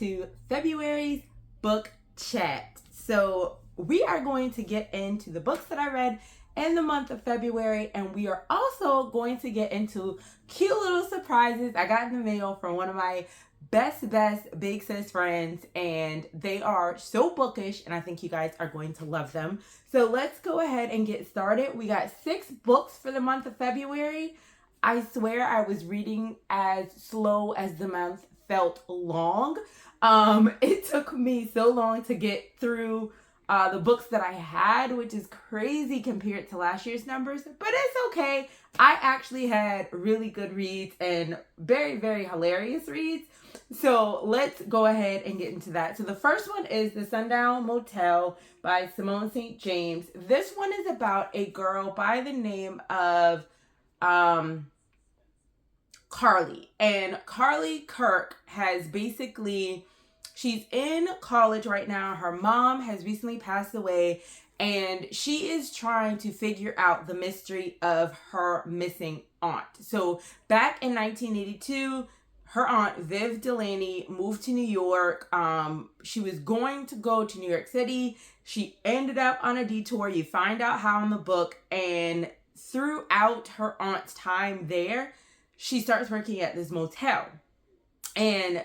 to February's book chat. So we are going to get into the books that I read in the month of February, and we are also going to get into cute little surprises I got in the mail from one of my best big sis friends, and they are so bookish, and I think you guys are going to love them. So let's go ahead and get started. We got 6 books for the month of February. I swear I was reading as slow as the month felt long. It took me so long to get through the books that I had, which is crazy compared to last year's numbers, but it's okay. I actually had really good reads and very, very hilarious reads. So let's go ahead and get into that. So the first one is The Sundown Motel by Simone St. James. This one is about a girl by the name of Carly. And Carly Kirk has basically, she's in college right now. Her mom has recently passed away, and she is trying to figure out the mystery of her missing aunt. So back in 1982, her aunt, Viv Delaney, moved to New York. She was going to go to New York City. She ended up on a detour. You find out how in the book. And throughout her aunt's time there, she starts working at this motel. And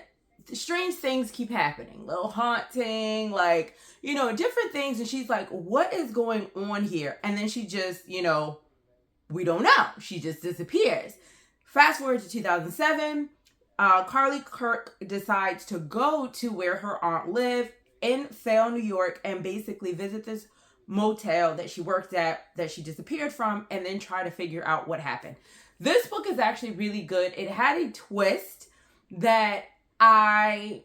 strange things keep happening. Little haunting, like, different things. And she's like, what is going on here? And then she just, we don't know. She just disappears. Fast forward to 2007. Carly Kirk decides to go to where her aunt lived in Fayette, New York, and basically visit this motel that she worked at, that she disappeared from, and then try to figure out what happened. This book is actually really good. It had a twist that I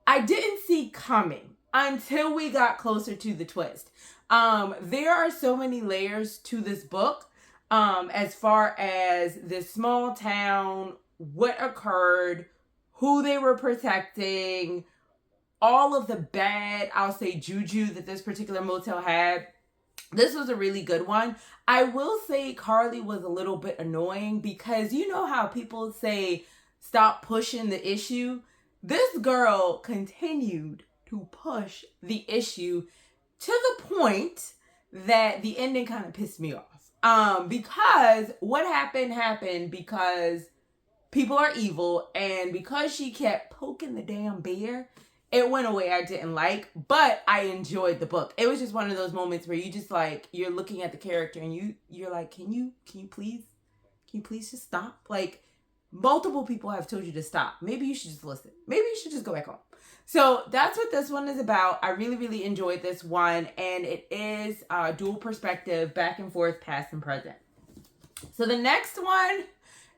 didn't see coming until we got closer to the twist. There are so many layers to this book, as far as this small town, what occurred, who they were protecting, all of the bad, I'll say, juju that this particular motel had. This was a really good one. I will say Carly was a little bit annoying because you know how people say, stop pushing the issue? This girl continued to push the issue to the point that the ending kind of pissed me off. Because what happened because people are evil, and because she kept poking the damn bear, it went away I didn't like, but I enjoyed the book. It was just one of those moments where you just like, you're looking at the character and you're like, can you please just stop? Like, multiple people have told you to stop. Maybe you should just listen. Maybe you should just go back home. So that's what this one is about. I really, really enjoyed this one, and it is dual perspective, back and forth, past and present. So the next one,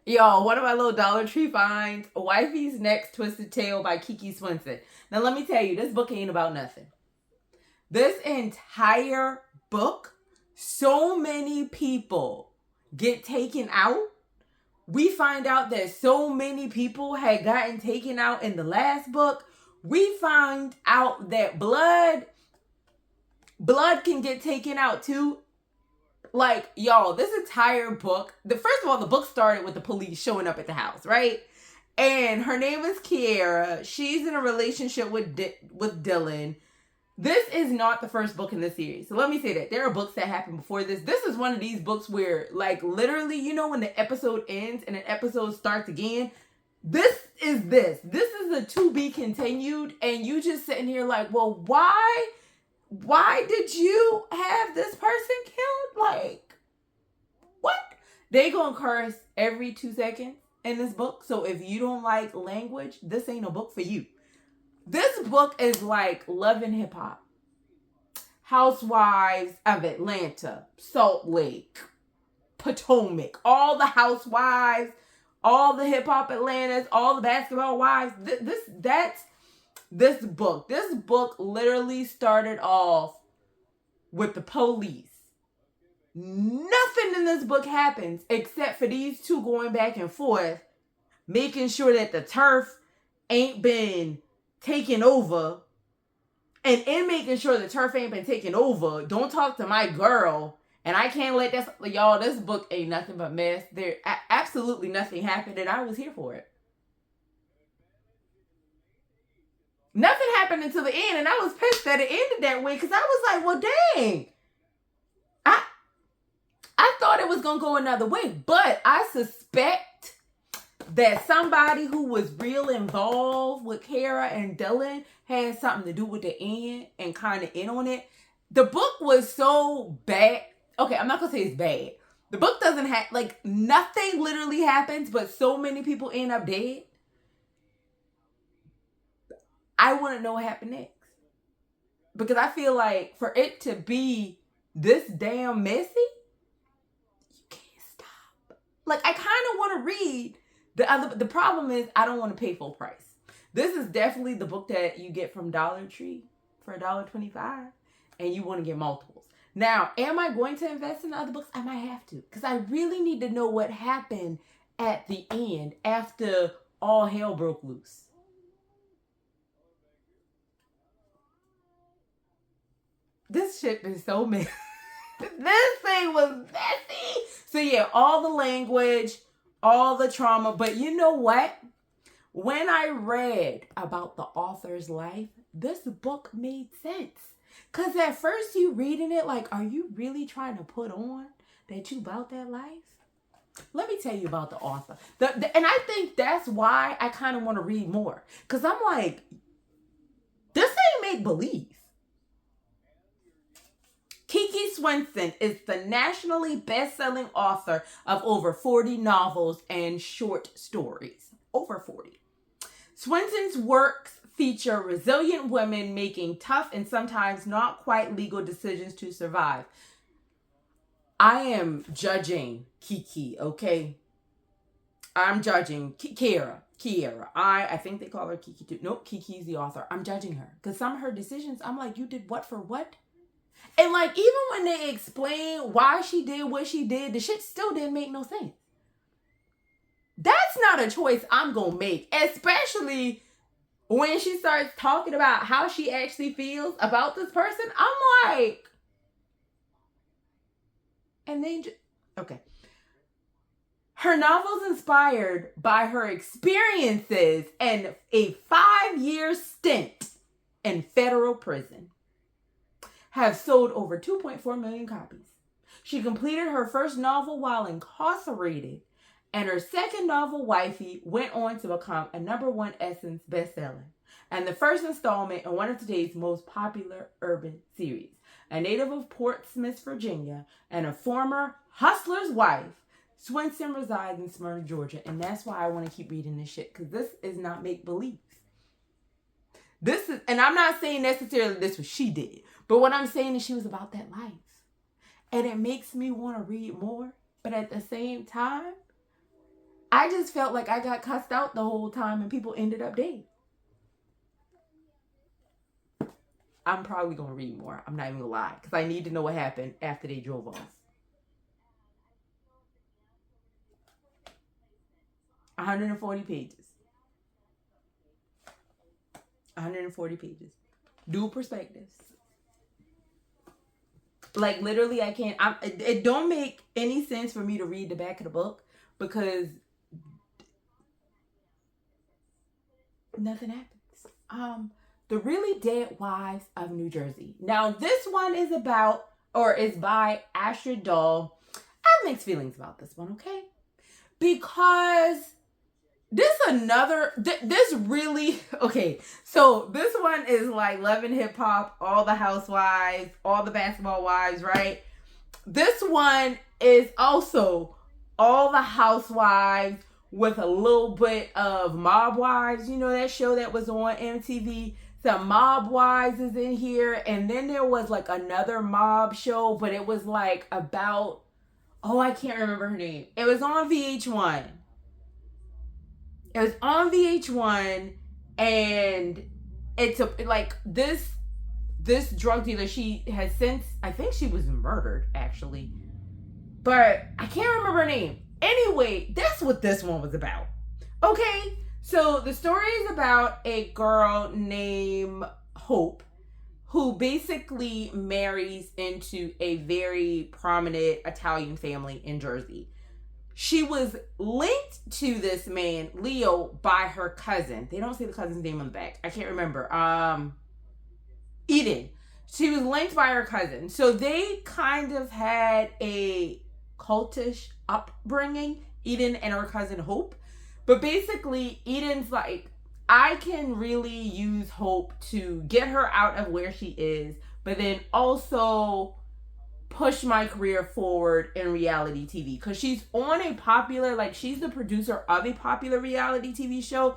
one of my little Dollar Tree finds, Wifey's Next Twisted Tale by Kiki Swinson. Now let me tell you, this book ain't about nothing. This entire book, so many people get taken out. We find out that so many people had gotten taken out in the last book. We find out that blood can get taken out too. Like, y'all, this entire book, first of all, the book started with the police showing up at the house, right? And her name is Kiara. She's in a relationship with Dylan. This is not the first book in the series. So let me say that. There are books that happened before this. This is one of these books where, like, literally, when the episode ends and an episode starts again, this is this. This is a to be continued. And you just sitting here like, well, why did you have this person killed? Like, what? They gonna curse every 2 seconds in this book. So if you don't like language, this ain't a book for you. This book is like Love and Hip Hop, Housewives of Atlanta, Salt Lake, Potomac, all the housewives, all the hip hop Atlantas, all the basketball wives. This book. This book literally started off with the police. Nothing in this book happens except for these two going back and forth, making sure that the turf ain't been taken over. And in making sure the turf ain't been taken over, don't talk to my girl. And I can't let this, y'all, this book ain't nothing but mess. There absolutely nothing happened, and I was here for it. Nothing happened until the end, and I was pissed that it ended that way because I was like, well, dang. I thought it was going to go another way, but I suspect that somebody who was real involved with Kara and Dylan had something to do with the end and kind of in on it. The book was so bad. Okay, I'm not going to say it's bad. The book doesn't have, like, nothing literally happens, but so many people end up dead. I want to know what happened next. Because I feel like for it to be this damn messy, you can't stop. Like, I kind of want to read the problem is I don't want to pay full price. This is definitely the book that you get from Dollar Tree for $1.25, and you want to get multiples. Now, am I going to invest in other books? I might have to, because I really need to know what happened at the end after all hell broke loose. This shit is so messy. This thing was messy. So yeah, all the language, all the trauma. But you know what? When I read about the author's life, this book made sense. Because at first you reading it like, are you really trying to put on that you about that life? Let me tell you about the author. And I think that's why I kind of want to read more. Because I'm like, this ain't make believe. Kiki Swinson is the nationally best-selling author of over 40 novels and short stories. Over 40. Swinson's works feature resilient women making tough and sometimes not quite legal decisions to survive. I am judging Kiki, okay? I'm judging Kiera. I think they call her Kiki too. Nope, Kiki's the author. I'm judging her. Because some of her decisions, I'm like, you did what for what? And like, even when they explain why she did what she did, the shit still didn't make no sense. That's not a choice I'm going to make. Especially when she starts talking about how she actually feels about this person. I'm like, and then, okay. Her novel's inspired by her experiences and a 5-year stint in federal prison. Have sold over 2.4 million copies. She completed her first novel while incarcerated, and her second novel, Wifey, went on to become a #1 Essence bestseller and the first installment in one of today's most popular urban series. A native of Portsmouth, Virginia, and a former hustler's wife, Swinson resides in Smyrna, Georgia, and that's why I want to keep reading this shit, because this is not make-believe. This is, and I'm not saying necessarily this was she did, but what I'm saying is she was about that life. And it makes me want to read more. But at the same time, I just felt like I got cussed out the whole time and people ended up dead. I'm probably going to read more. I'm not even going to lie. Because I need to know what happened after they drove off. 140 pages. 140 pages. Dual perspectives. Like, literally, I can't. It don't make any sense for me to read the back of the book because nothing happens. The Really Dead Wives of New Jersey. Now, this one is about, or is by Astrid Dahl. I have mixed feelings about this one, okay? Because this really, okay, so this one is like Love and Hip Hop, all the housewives, all the basketball wives, right? This one is also all the housewives with a little bit of Mob Wives. You know that show that was on MTV? Some Mob Wives is in here. And then there was like another mob show, but it was like about, oh, I can't remember her name. It was on VH1. It was on VH1, and it's like this drug dealer, she has since, I think she was murdered actually, but I can't remember her name. Anyway, that's what this one was about. Okay, so the story is about a girl named Hope who basically marries into a very prominent Italian family in Jersey. She was linked to this man, Leo, by her cousin. They don't say the cousin's name on the back. I can't remember. Eden. She was linked by her cousin. So they kind of had a cultish upbringing, Eden and her cousin Hope. But basically, Eden's like, I can really use Hope to get her out of where she is, but then also push my career forward in reality TV. Because she's on a popular, like, she's the producer of a popular reality TV show,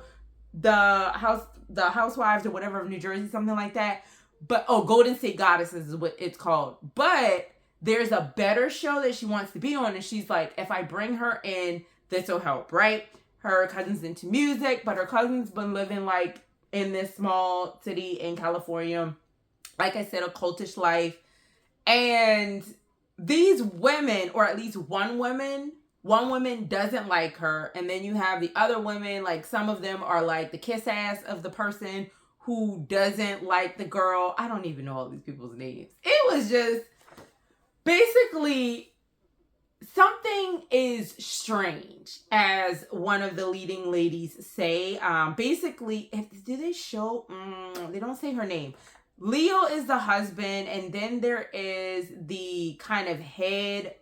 the Housewives or whatever of New Jersey, something like that. But, Golden State Goddesses is what it's called. But there's a better show that she wants to be on. And she's like, if I bring her in, this will help, right? Her cousin's into music, but her cousin's been living, like, in this small city in California. Like I said, a cultish life. And these women, or at least one woman doesn't like her. And then you have the other women, like, some of them are like the kiss ass of the person who doesn't like the girl. I don't even know all these people's names. It was just basically something is strange, as one of the leading ladies say. Basically, do they show? They don't say her name. Leo is the husband, and then there is the kind of head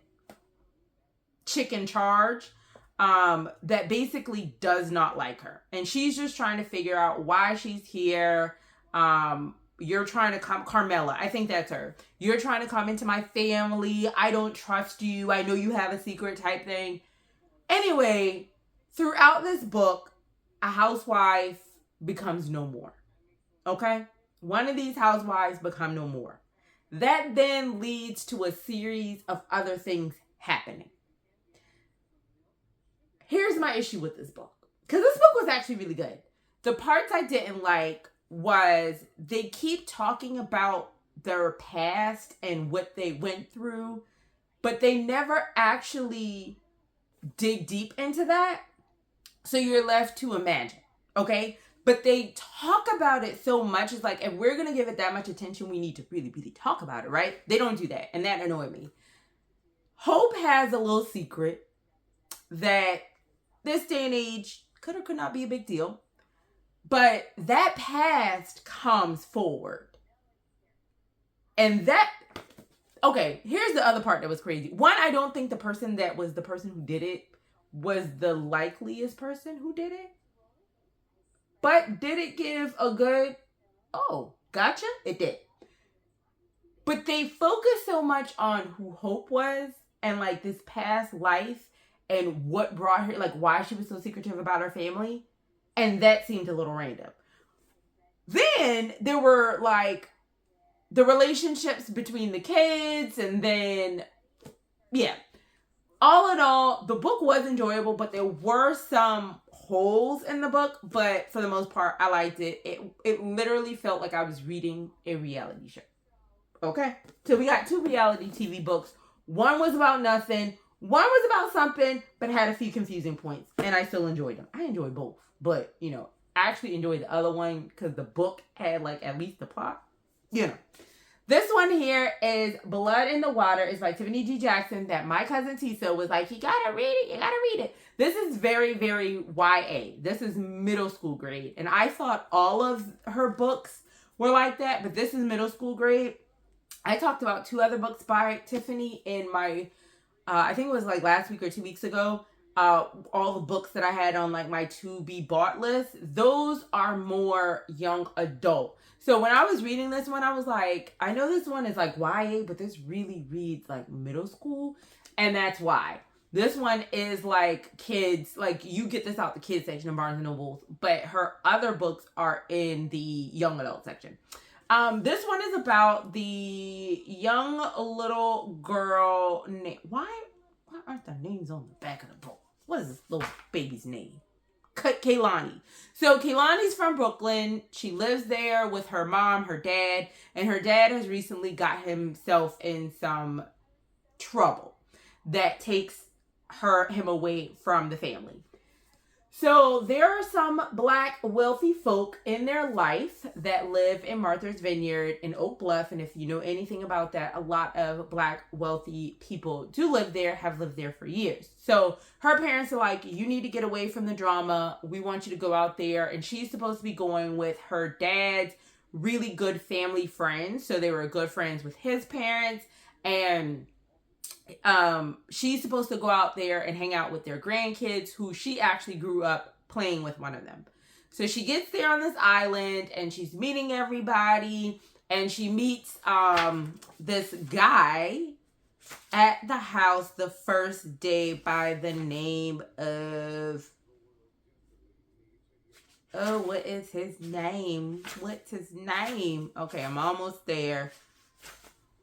chick in charge that basically does not like her. And she's just trying to figure out why she's here. You're trying to come, Carmela, I think that's her. You're trying to come into my family. I don't trust you. I know you have a secret type thing. Anyway, throughout this book, a housewife becomes no more. Okay? One of these housewives become no more. That then leads to a series of other things happening. Here's my issue with this book. Because this book was actually really good. The parts I didn't like was they keep talking about their past and what they went through, but they never actually dig deep into that. So you're left to imagine, okay? But they talk about it so much. It's like, if we're going to give it that much attention, we need to really, really talk about it, right? They don't do that. And that annoyed me. Hope has a little secret that this day and age could or could not be a big deal. But that past comes forward. And that, okay, here's the other part that was crazy. One, I don't think the person that was the person who did it was the likeliest person who did it. But did it give a good, oh, gotcha? It did. But they focused so much on who Hope was and, like, this past life and what brought her, like, why she was so secretive about her family. And that seemed a little random. Then there were, like, the relationships between the kids, and then, yeah. All in all, the book was enjoyable, but there were some holes in the book. But for the most part, I liked it. It literally felt like I was reading a reality show. Okay? So we got 2 reality TV books. One was about nothing. One was about something, but had a few confusing points. And I still enjoyed them. I enjoyed both. But, you know, I actually enjoyed the other one because the book had, like, at least the plot. You know. This one here is Blood in the Water. It's by Tiffany G. Jackson, that my cousin Tisa was like, you gotta read it. You gotta read it. This is very, very YA. This is middle school grade. And I thought all of her books were like that, but this is middle school grade. I talked about 2 other books by Tiffany in my, I think it was like last week or 2 weeks ago. All the books that I had on, like, my to be bought list, those are more young adult. So when I was reading this one, I was like, I know this one is like YA, but this really reads like middle school. And that's why. This one is like kids, like you get this out the kids section of Barnes & Noble, but her other books are in the young adult section. This one is about the young little girl named, why aren't the names on the back of the book? What is this little baby's name? Kaylani. So Kaylani's from Brooklyn. She lives there with her mom, her dad, and her dad has recently got himself in some trouble that takes him away from the family. So there are some Black wealthy folk in their life that live in Martha's Vineyard in Oak Bluff. And if you know anything about that, a lot of Black wealthy people do live there, have lived there for years. So her parents are like, you need to get away from the drama. We want you to go out there. And she's supposed to be going with her dad's really good family friends. So they were good friends with his parents. And she's supposed to go out there and hang out with their grandkids, who she actually grew up playing with one of them. So she gets there on this island and she's meeting everybody, and she meets this guy at the house the first day by the name of, oh, what is his name? What's his name? Okay, I'm almost there.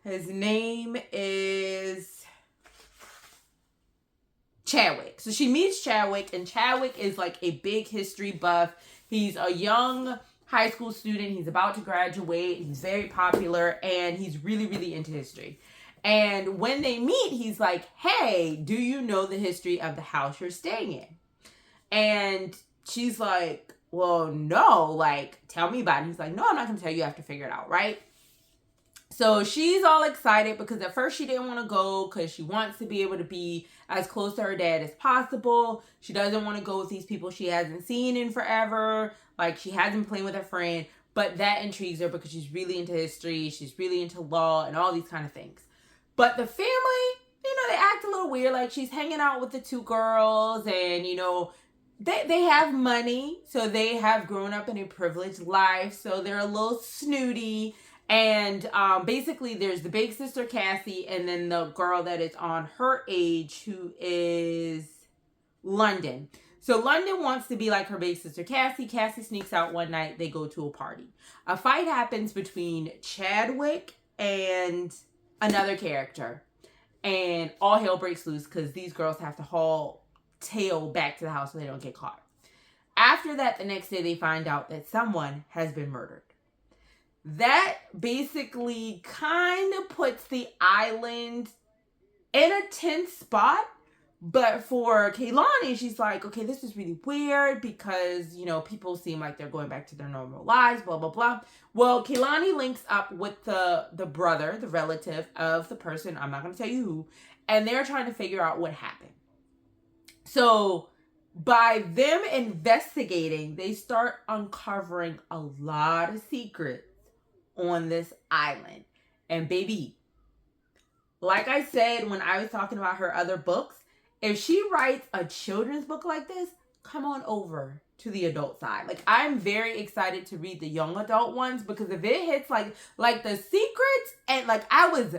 His name is Chadwick. So she meets Chadwick, and Chadwick is like a big history buff. He's a young high school student. He's about to graduate. He's very popular, and he's really, really into history. And when they meet, he's like, hey, do you know the history of the house you're staying in? And she's like, well, no, like, tell me about it. He's like, no, I'm not going to tell you. You have to figure it out, right? So she's all excited because at first she didn't want to go because she wants to be able to be as close to her dad as possible. She doesn't want to go with these people she hasn't seen in forever. Like, she hasn't played with a friend. But that intrigues her because she's really into history. She's really into law and all these kind of things. But the family, you know, they act a little weird. Like, she's hanging out with the two girls and, you know, they have money. So they have grown up in a privileged life. So they're a little snooty. And basically, there's the big sister, Cassie, and then the girl that is on her age, who is London. So London wants to be like her big sister, Cassie. Cassie sneaks out one night. They go to a party. A fight happens between Chadwick and another character. And all hell breaks loose because these girls have to haul tail back to the house so they don't get caught. After that, the next day, they find out that someone has been murdered. That basically kind of puts the island in a tense spot. But for Kehlani, she's like, okay, this is really weird because, you know, people seem like they're going back to their normal lives, blah, blah, blah. Well, Kehlani links up with the brother, the relative of the person, I'm not going to tell you who, and they're trying to figure out what happened. So by them investigating, they start uncovering a lot of secrets on this island. And baby, like I said when I was talking about her other books, if she writes a children's book like this, come on over to the adult side. Like, I'm very excited to read the young adult ones because if it hits like the secrets, and like I was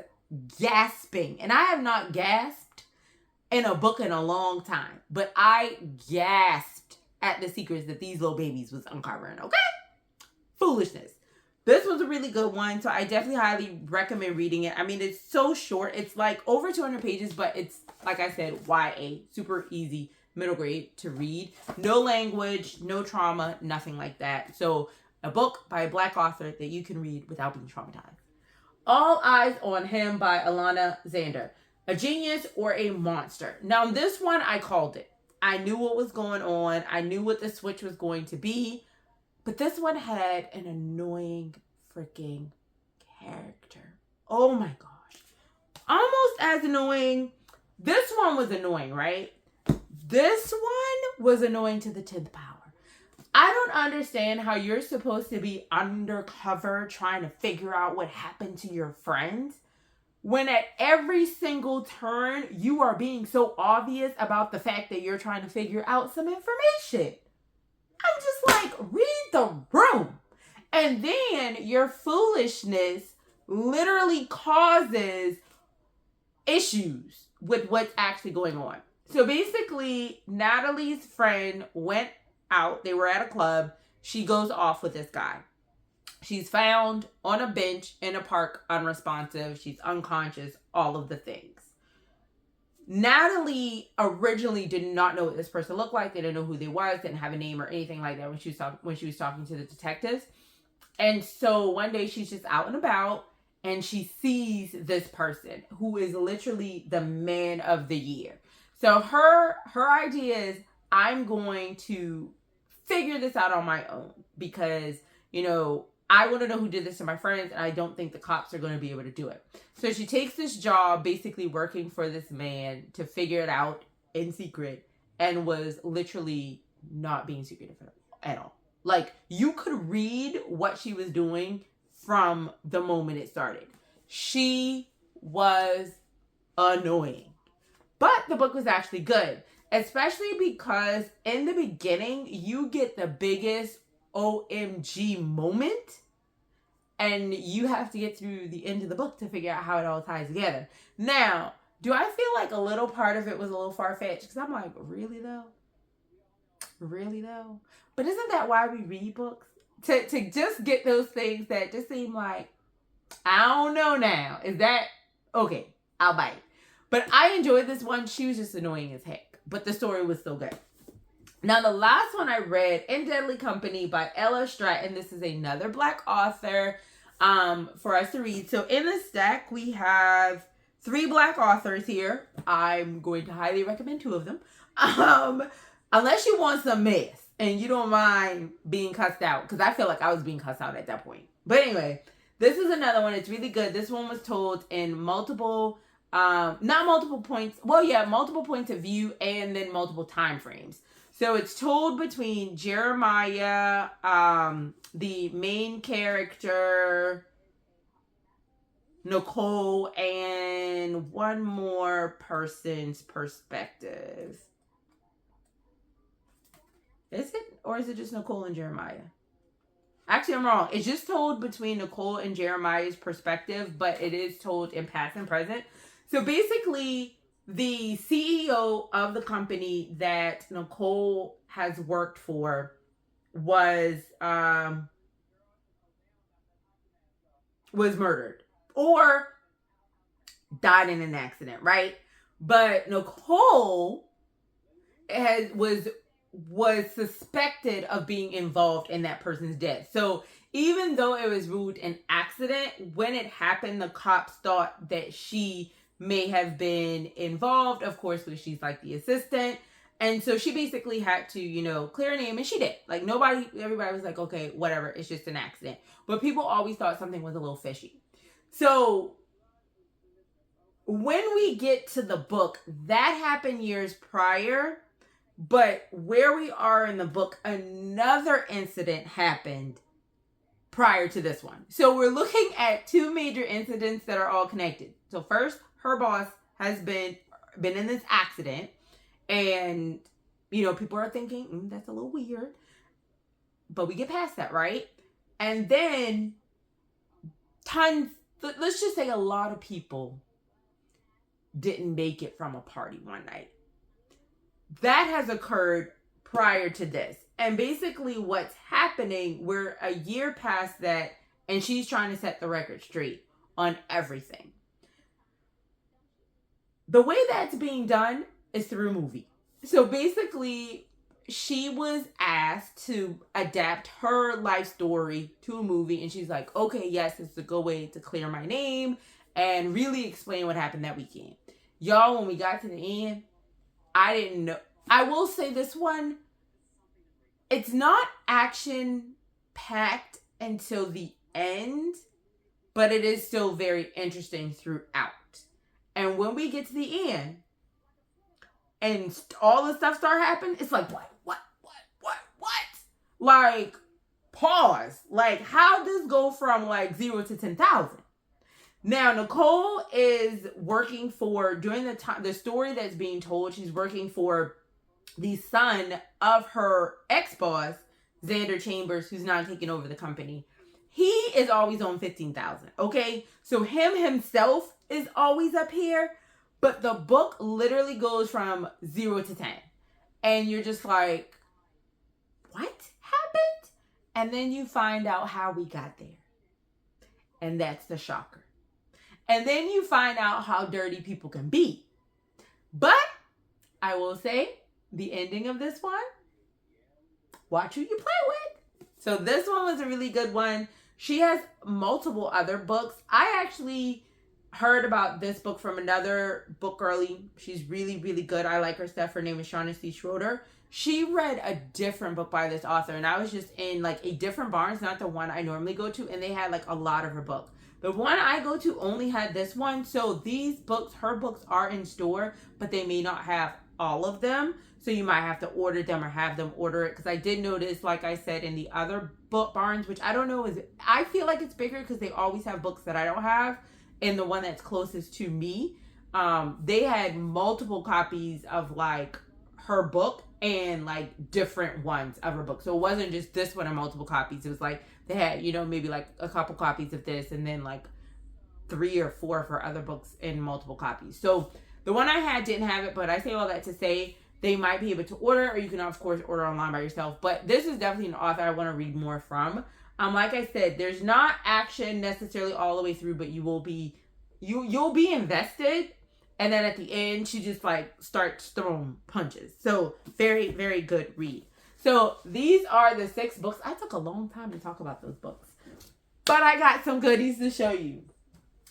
gasping, and I have not gasped in a book in a long time, but I gasped at the secrets that these little babies was uncovering. Okay? Foolishness. This was a really good one, so I definitely highly recommend reading it. I mean, it's so short. It's like over 200 pages, but it's, like I said, YA. Super easy, middle grade to read. No language, no trauma, nothing like that. So a book by a Black author that you can read without being traumatized. All Eyes on Him by Iliana Xander. A genius or a monster. Now, this one, I called it. I knew what was going on. I knew what the switch was going to be. But this one had an annoying freaking character. Oh my gosh. Almost as annoying. This one was annoying, right? This one was annoying to the 10th power. I don't understand how you're supposed to be undercover trying to figure out what happened to your friends when at every single turn you are being so obvious about the fact that you're trying to figure out some information. I'm just like, read the room. And then your foolishness literally causes issues with what's actually going on. So basically, Natalie's friend went out. They were at a club. She goes off with this guy. She's found on a bench in a park, unresponsive. She's unconscious, all of the things. Natalie originally did not know what this person looked like. They didn't know who they was, didn't have a name or anything like that when she was talking to the detectives. And so one day she's just out and about and she sees this person who is literally the man of the year. So her idea is, I'm going to figure this out on my own because, you know, I want to know who did this to my friends, and I don't think the cops are going to be able to do it. So she takes this job basically working for this man to figure it out in secret, and was literally not being secretive at all. Like, you could read what she was doing from the moment it started. She was annoying. But the book was actually good. Especially because in the beginning, you get the biggest OMG moment. And you have to get through the end of the book to figure out how it all ties together. Now, do I feel like a little part of it was a little far-fetched? Because I'm like, really though? Really though? But isn't that why we read books? To just get those things that just seem like, I don't know now. Is that, okay, I'll bite. But I enjoyed this one. She was just annoying as heck. But the story was still good. Now, the last one I read, In Deadly Company by Ella Stratton. This is another Black author for us to read. So in the stack, we have 3 Black authors here. I'm going to highly recommend 2 of them. Unless you want some mess and you don't mind being cussed out. Because I feel like I was being cussed out at that point. But anyway, this is another one. It's really good. This one was told in multiple, not multiple points. Well, yeah, multiple points of view and then multiple time frames. So it's told between Jeremiah, the main character, Nicole, and one more person's perspective. Is it? Or is it just Nicole and Jeremiah? Actually, I'm wrong. It's just told between Nicole and Jeremiah's perspective, but it is told in past and present. So basically, the CEO of the company that Nicole has worked for was murdered or died in an accident, right? But Nicole was suspected of being involved in that person's death. So even though it was ruled an accident, when it happened, the cops thought that she may have been involved, of course, because she's like the assistant. And so she basically had to, you know, clear her name, and she did. Like, everybody was like, okay, whatever, it's just an accident. But people always thought something was a little fishy. So when we get to the book, that happened years prior. But where we are in the book, another incident happened prior to this one. So we're looking at 2 major incidents that are all connected. So first, her boss has been in this accident. And, you know, people are thinking, that's a little weird. But we get past that, right? And then let's just say a lot of people didn't make it from a party one night. That has occurred prior to this. And basically what's happening, we're a year past that, and she's trying to set the record straight on everything. The way that's being done is through a movie. So basically, she was asked to adapt her life story to a movie, and she's like, okay, yes, it's a good way to clear my name and really explain what happened that weekend. Y'all, when we got to the end, I didn't know. I will say this one, it's not action-packed until the end, but it is still very interesting throughout. And when we get to the end, and all the stuff start happening, it's like, what? Like, pause. Like, how does this go from, like, 0 to 10,000? Now, Nicole is working for, during the story that's being told, she's working for the son of her ex-boss, Xander Chambers, who's not taking over the company. He is always on 15,000, okay? So him himself is always up here, but the book literally goes from 0 to 10. And you're just like, what happened? And then you find out how we got there. And that's the shocker. And then you find out how dirty people can be. But I will say, the ending of this one, watch who you play with. So this one was a really good one. She has multiple other books. I actually heard about this book from another book girlie. She's really, really good. I like her stuff. Her name is Shauna C. Schroeder. she read a different book by this author, and I was just in like a different Barnes, not the one I normally go to, and they had like a lot of her books. The one I go to only had this one, so these books, her books are in store, but they may not have all of them, so you might have to order them or have them order it, because I did notice, like I said, in the other book Barnes, which I don't know, I feel like it's bigger because they always have books that I don't have, and the one that's closest to me, they had multiple copies of like her book and like different ones of her book. So it wasn't just this one or multiple copies. It was like they had, you know, maybe like a couple copies of this and then like 3 or 4 of her other books in multiple copies. So the one I had didn't have it, but I say all that to say they might be able to order, or you can of course order online by yourself. But this is definitely an author I want to read more from. Like I said, there's not action necessarily all the way through, but you'll be invested. And then at the end, she just like starts throwing punches. So very, very good read. So these are the 6 books. I took a long time to talk about those books, but I got some goodies to show you.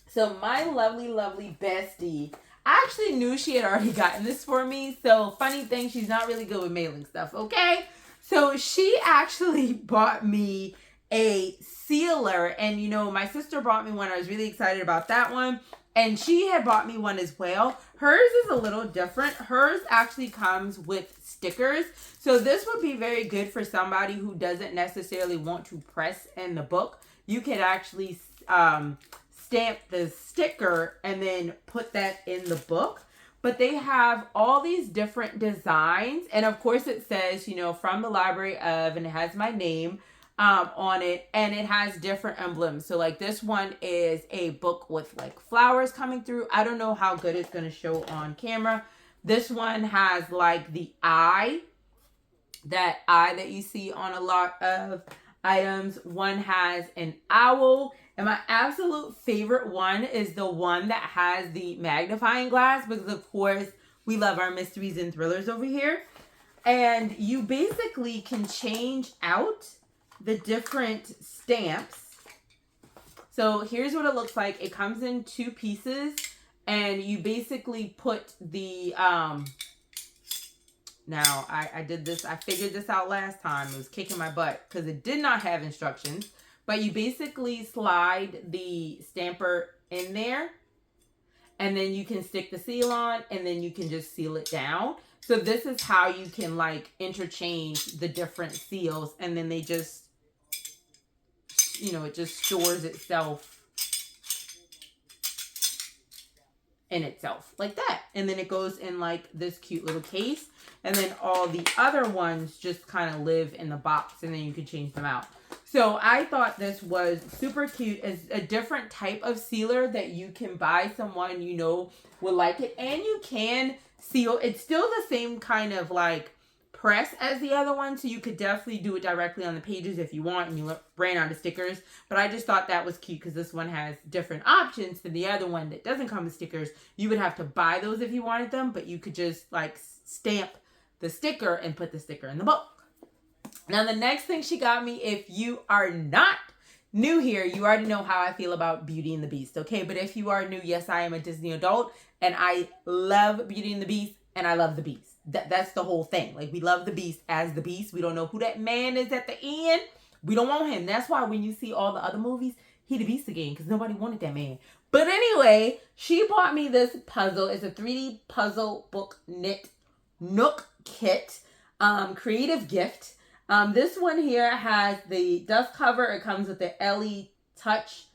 So my lovely, lovely bestie, I actually knew she had already gotten this for me. So funny thing, she's not really good with mailing stuff, okay? So she actually bought me a sealer. And you know, my sister bought me one. I was really excited about that one. And she had bought me one as well. Hers is a little different. Hers actually comes with stickers. So this would be very good for somebody who doesn't necessarily want to press in the book. You could actually stamp the sticker and then put that in the book. But they have all these different designs. And of course it says, you know, from the library of, and it has my name on it, and it has different emblems. So like this one is a book with like flowers coming through. I don't know how good it's going to show on camera. This one has like the eye, that eye that you see on a lot of items. One has an owl, and my absolute favorite one is the one that has the magnifying glass, because of course we love our mysteries and thrillers over here. And you basically can change out the different stamps. So here's what it looks like. It comes in 2 pieces, and you basically put the now I did this, I figured this out last time. It was kicking my butt because it did not have instructions, but you basically slide the stamper in there, and then you can stick the seal on, and then you can just seal it down. So this is how you can like interchange the different seals, and then they just, you know, it just stores itself in itself like that. And then it goes in like this cute little case. And then all the other ones just kind of live in the box, and then you can change them out. So I thought this was super cute. It's a different type of sealer that you can buy someone you know will like it. And you can seal. It's still the same kind of like press as the other one, so you could definitely do it directly on the pages if you want, and you ran out of stickers. But I just thought that was cute because this one has different options than the other one that doesn't come with stickers. You would have to buy those if you wanted them, but you could just like stamp the sticker and put the sticker in the book. Now the next thing she got me, if you are not new here, you already know how I feel about Beauty and the Beast, okay? But if you are new, yes, I am a Disney adult, and I love Beauty and the Beast, and I love the Beast. That's the whole thing. Like, we love the Beast as the Beast. We don't know who that man is at the end. We don't want him. That's why when you see all the other movies, he the Beast again, because nobody wanted that man. But anyway, she bought me this puzzle. It's a 3D puzzle book knit Nook kit. Creative gift. This one here has the dust cover. It comes with the LED touch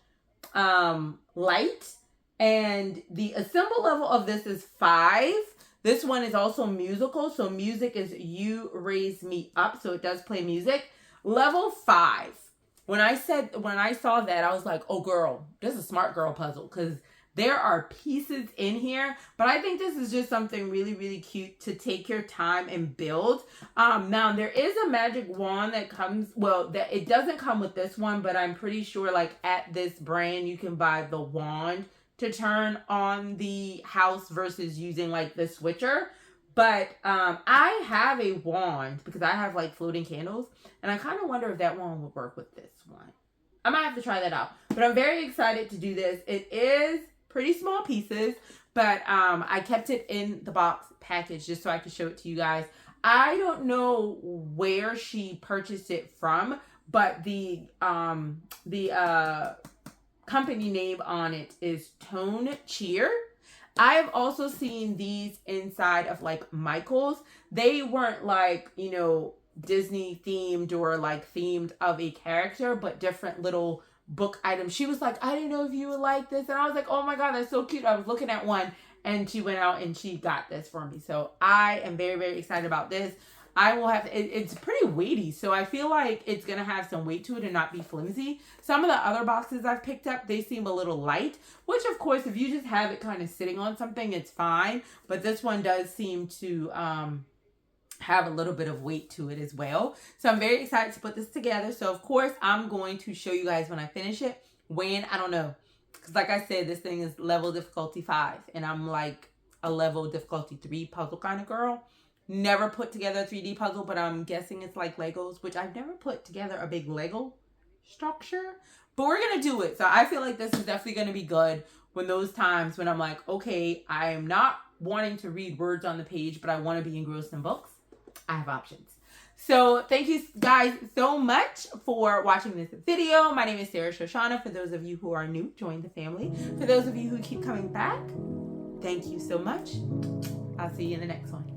light. And the assemble level of this is 5. This one is also musical. So music is You Raise Me Up. So it does play music. Level 5. When I saw that, I was like, oh girl, this is a smart girl puzzle. Because there are pieces in here. But I think this is just something really, really cute to take your time and build. Now, there is a magic wand that comes, well, that it doesn't come with this one. But I'm pretty sure like at this brand, you can buy the wand to turn on the house versus using like the switcher. But I have a wand because I have like floating candles, and I kind of wonder if that wand would work with this one. I might have to try that out, but I'm very excited to do this. It is pretty small pieces, but I kept it in the box package just so I could show it to you guys. I don't know where she purchased it from, but the company name on it is Tone Cheer. I've also seen these inside of like Michael's. They weren't like, you know, Disney themed or like themed of a character, but different little book items. She was like, I didn't know if you would like this. And I was like, oh my God, that's so cute. I was looking at one and she went out and she got this for me. So I am very, very excited about this. I will have, it's pretty weighty. So I feel like it's going to have some weight to it and not be flimsy. Some of the other boxes I've picked up, they seem a little light, which of course, if you just have it kind of sitting on something, it's fine. But this one does seem to have a little bit of weight to it as well. So I'm very excited to put this together. So of course, I'm going to show you guys when I finish it. When, I don't know. Because like I said, this thing is level difficulty 5. And I'm like a level difficulty 3 puzzle kind of girl. Never put together a 3D puzzle, but I'm guessing it's like Legos, which I've never put together a big Lego structure. But we're going to do it. So I feel like this is definitely going to be good when those times when I'm like, okay, I am not wanting to read words on the page, but I want to be engrossed in books. I have options. So thank you guys so much for watching this video. My name is Sho'Shanna. For those of you who are new, join the family. For those of you who keep coming back, thank you so much. I'll see you in the next one.